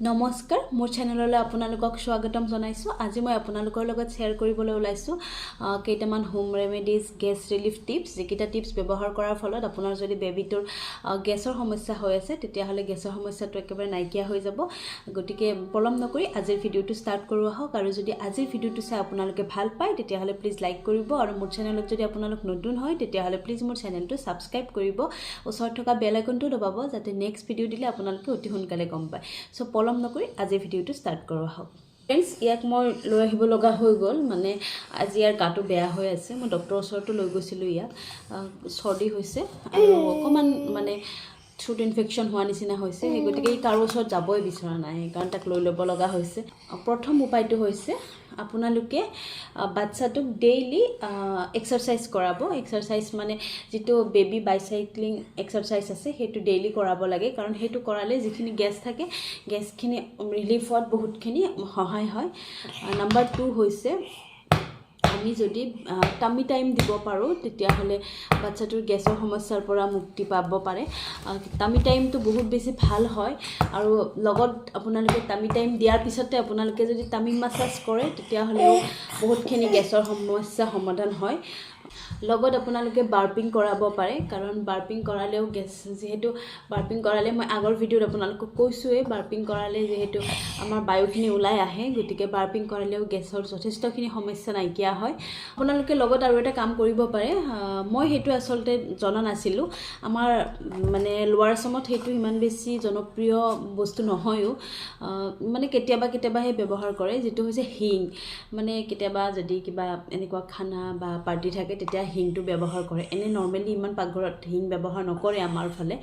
নমস্কাৰ মোৰ চেনেললৈ আপোনালোকক স্বাগতম জনাইছো। আজি মই আপোনালোকৰ লগত শেয়াৰ কৰিবলৈ ওলাইছো কেইটামান home remedies gas relief tips. যিকেইটা টিপছ ব্যৱহাৰ কৰাৰ ফলত আপোনাৰ যদি বেবিটোৰ গেছৰ সমস্যা হৈ আছে তেতিয়াহ'লে গেছৰ সমস্যাটো একেবাৰে নাইকিয়া হৈ যাব। গতিকে পলম নকৰি আজিৰ ভিডিঅ'টো ষ্টাৰ্ট কৰোঁ আহক। আৰু যদি আজিৰ ভিডিঅ'টো চাই আপোনালোকে ভাল পায় তেতিয়াহ'লে প্লিজ লাইক কৰিব, আৰু মোৰ চেনেলত যদি আপোনালোক নতুন হয় তেতিয়াহ'লে প্লিজ মোৰ চেনেলটো ছাবস্ক্ৰাইব কৰিব, ওচৰত থকা বেল আইকনটো দবাব যাতে নেক্সট ভিডিঅ' দিলে আপোনালোকে অতি সোনকালে গম পায়। সো পলম নকৰি আজি ভিডিঅ'টো ষ্টাৰ্ট কৰোঁ আহক। ফ্ৰেণ্ডছ, ইয়াক মই লৈ আহিব লগা হৈ গ'ল, মানে আজি ইয়াৰ গাটো বেয়া হৈ আছে। মই ডক্টৰৰ ওচৰতো লৈ গৈছিলোঁ। ইয়াক চৰ্দি হৈছে আৰু অকণমান মানে থ্ৰুট ইনফেকশ্যন হোৱা নিচিনা হৈছে। সেই গতিকে ই কাৰো ওচৰত যাবই বিচৰা নাই, সেইকাৰণে তাক লৈ ল'ব লগা হৈছে। প্ৰথম উপায়টো হৈছে আপোনালোকে বাচ্চাটোক ডেইলি এক্সাৰচাইজ কৰাব। এক্সাৰচাইজ মানে যিটো বেবী বাইচাইক্লিং এক্সাৰচাইজ আছে সেইটো ডেইলি কৰাব লাগে, কাৰণ সেইটো কৰালে যিখিনি গেছ থাকে গেছখিনি ৰিলিফ হোৱাত বহুতখিনি সহায় হয়। নাম্বাৰ 2 হৈছে আমি যদি টামি টাইম দিব পাৰোঁ তেতিয়াহ'লে বাচ্চাটোৰ গেছৰ সমস্যাৰ পৰা মুক্তি পাব পাৰে। টামি টাইমটো বহুত বেছি ভাল হয়, আৰু লগত আপোনালোকে টামি টাইম দিয়াৰ পিছতে আপোনালোকে যদি টামি মাছাজ কৰে তেতিয়াহ'লেও বহুতখিনি গেছৰ সমস্যা সমাধান হয়। লগত আপোনালোকে বাৰ্পিং কৰাব পাৰে, কাৰণ বাৰ্পিং কৰালেও গেছ, যিহেতু বাৰ্পিং কৰালে মই আগৰ ভিডিঅ'ত আপোনালোকক কৈছোঁৱেই, বাৰ্পিং কৰালে যিহেতু আমাৰ বায়ুখিনি ওলাই আহে, গতিকে বাৰ্পিং কৰালেও গেছৰ যথেষ্টখিনি সমস্যা নাইকিয়া হয়। আপোনালোকে লগত আৰু এটা কাম কৰিব পাৰে, মই সেইটো আচলতে জনা নাছিলোঁ। আমাৰ মানে লোৱাৰ আছামত সেইটো ইমান বেছি জনপ্ৰিয় বস্তু নহয়ো, মানে কেতিয়াবাহে ব্যৱহাৰ কৰে, যিটো হৈছে হিং। মানে কেতিয়াবা যদি কিবা এনেকুৱা খানা বা পাৰ্টি থাকে তেতিয়া হিংটো ব্যৱহাৰ কৰে। এনে নৰ্মেলি ইমান পাকঘৰত হিং ব্যৱহাৰ নকৰে আমাৰ ফালে,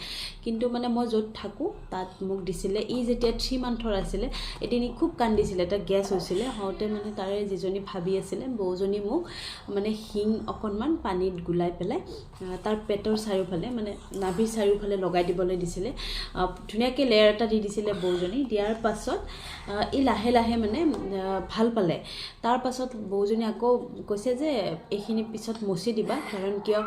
কিন্তু মানে মই য'ত থাকোঁ তাত মোক দিছিলে। ই যেতিয়া 3 মান্থৰ আছিলে এদিন ই খুব কান্দিছিলে, এটা গেছ হৈছিলে। হওঁতে মানে তাৰে যিজনী ভাবি আছিলে বৌজনী মোক মানে হিং অকণমান পানীত গুলাই পেলাই তাৰ পেটৰ চাৰিওফালে, মানে নাভিৰ চাৰিওফালে লগাই দিবলৈ দিছিলে। ধুনীয়াকৈ লেয়াৰ এটা দি দিছিলে বৌজনী। দিয়াৰ পাছত ই লাহে লাহে মানে ভাল পালে। তাৰ পাছত বৌজনী আকৌ কৈছে যে এইখিনি পিছত মচি দিবা, কাৰণ কিয়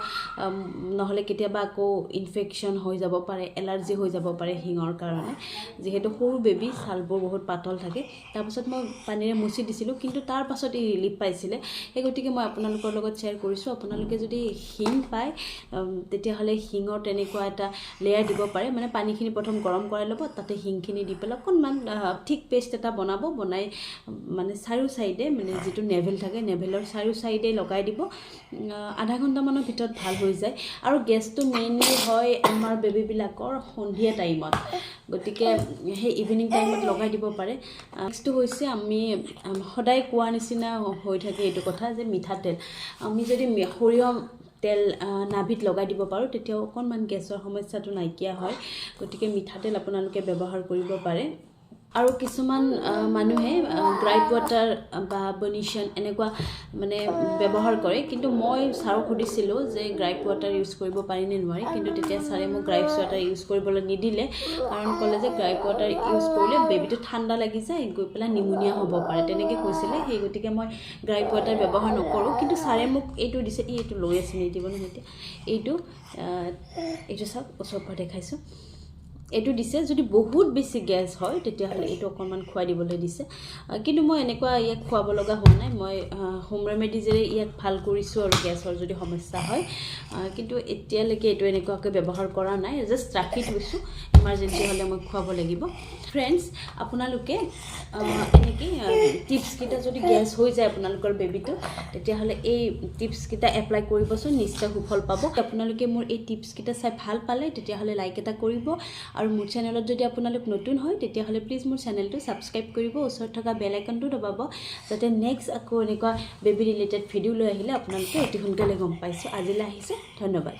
নহ'লে কেতিয়াবা আকৌ ইনফেকশ্যন হৈ যাব পাৰে, এলাৰ্জি হৈ যাব পাৰে হিঙৰ কাৰণে, যিহেতু সৰু বেবী ছালবোৰ বহুত পাতল থাকে। তাৰপাছত মই পানীৰে মচি দিছিলোঁ, কিন্তু তাৰ পাছত ই ৰিলিফ পাইছিলে। সেই গতিকে মই আপোনালোকৰ লগত শ্বেয়াৰ কৰিছোঁ। আপোনালোকে যদি হিং পায় তেতিয়াহ'লে হিঙৰ তেনেকুৱা এটা লেয়াৰ দিব পাৰে। মানে পানীখিনি প্ৰথম গৰম কৰাই ল'ব, তাতে হিংখিনি দি পেলাই অকণমান ঠিক পেষ্ট এটা বনাই মানে চাৰিও চাইডে, মানে যিটো নেভেল থাকে নেভেলৰ চাৰিও চাইডে লগাই দিব। আধা ঘণ্টামানৰ ভিতৰত ভাল হৈ যায়। আৰু গেছটো মেইনলি হয় আমাৰ বেবীবিলাকৰ সন্ধিয়া টাইমত, গতিকে সেই ইভিনিং টাইমত লগাই দিব পাৰে। নেক্সটটো হৈছে আমি সদায় কোৱাৰ নিচিনা হৈ থাকে এইটো কথা যে মিঠাতেল, আমি যদি সৰিয়হ তেল নাভিত লগাই দিব পাৰোঁ তেতিয়াও অকণমান গেছৰ সমস্যাটো নাইকিয়া হয়। গতিকে মিঠাতেল আপোনালোকে ব্যৱহাৰ কৰিব পাৰে। আৰু কিছুমান মানুহে গ্ৰাইপ ৱাটাৰ বা বনিশ্যন এনেকুৱা মানে ব্যৱহাৰ কৰে, কিন্তু মই ছাৰক সুধিছিলোঁ যে গ্ৰাইপ ৱাটাৰ ইউজ কৰিব পাৰি নে নোৱাৰি, কিন্তু তেতিয়া ছাৰে মোক গ্ৰাইপ ৱাটাৰ ইউজ কৰিবলৈ নিদিলে, কাৰণ ক'লে যে গ্ৰাইপ ৱাটাৰ ইউজ কৰিলে বেবীটো ঠাণ্ডা লাগি যায়, গৈ পেলাই নিমুনিয়া হ'ব পাৰে, তেনেকৈ কৈছিলে। সেই গতিকে মই গ্ৰাইপ ৱাটাৰ ব্যৱহাৰ নকৰোঁ। কিন্তু ছাৰে মোক এইটো দিছে, এইটো লৈ আছে নিদিব নহয় এতিয়া, এইটো চাওক, ওচৰৰ পৰা দেখাইছোঁ, এইটো দিছে। যদি বহুত বেছি গেছ হয় তেতিয়াহ'লে এইটো অকণমান খুৱাই দিবলৈ দিছে, কিন্তু মই এনেকুৱা ইয়াক খুৱাব লগা হোৱা নাই। মই হোম ৰেমেডিজেৰে ইয়াক ভাল কৰিছোঁ, আৰু গেছৰ যদি সমস্যা হয়, কিন্তু এতিয়ালৈকে এইটো এনেকুৱাকৈ ব্যৱহাৰ কৰা নাই, জাষ্ট ৰাখি থৈছোঁ, ইমাৰ্জেঞ্চি হ'লে মই খুৱাব লাগিব। ফ্ৰেণ্ডছ, আপোনালোকে এনেকৈ টিপছকেইটা যদি গেছ হৈ যায় আপোনালোকৰ বেবীটো, তেতিয়াহ'লে এই টিপছকেইটা এপ্লাই কৰিবচোন, নিশ্চয় সুফল পাব। আপোনালোকে মোৰ এই টিপছকেইটা চাই ভাল পালে তেতিয়াহ'লে লাইক এটা কৰিব, আৰু মোৰ চেনেলত যদি আপোনালোক নতুন হয় তেতিয়াহ'লে প্লিজ মোৰ চেনেলটো ছাবস্ক্ৰাইব কৰিব, ওচৰত থকা বেল আইকনটো দবাব, যাতে নেক্সট আকৌ এনেকুৱা বেবী ৰিলেটেড ভিডিঅ' লৈ আহিলে আপোনালোকে অতি সোনকালে গম পাইছোঁ। আজিলৈ আহিছোঁ, ধন্যবাদ।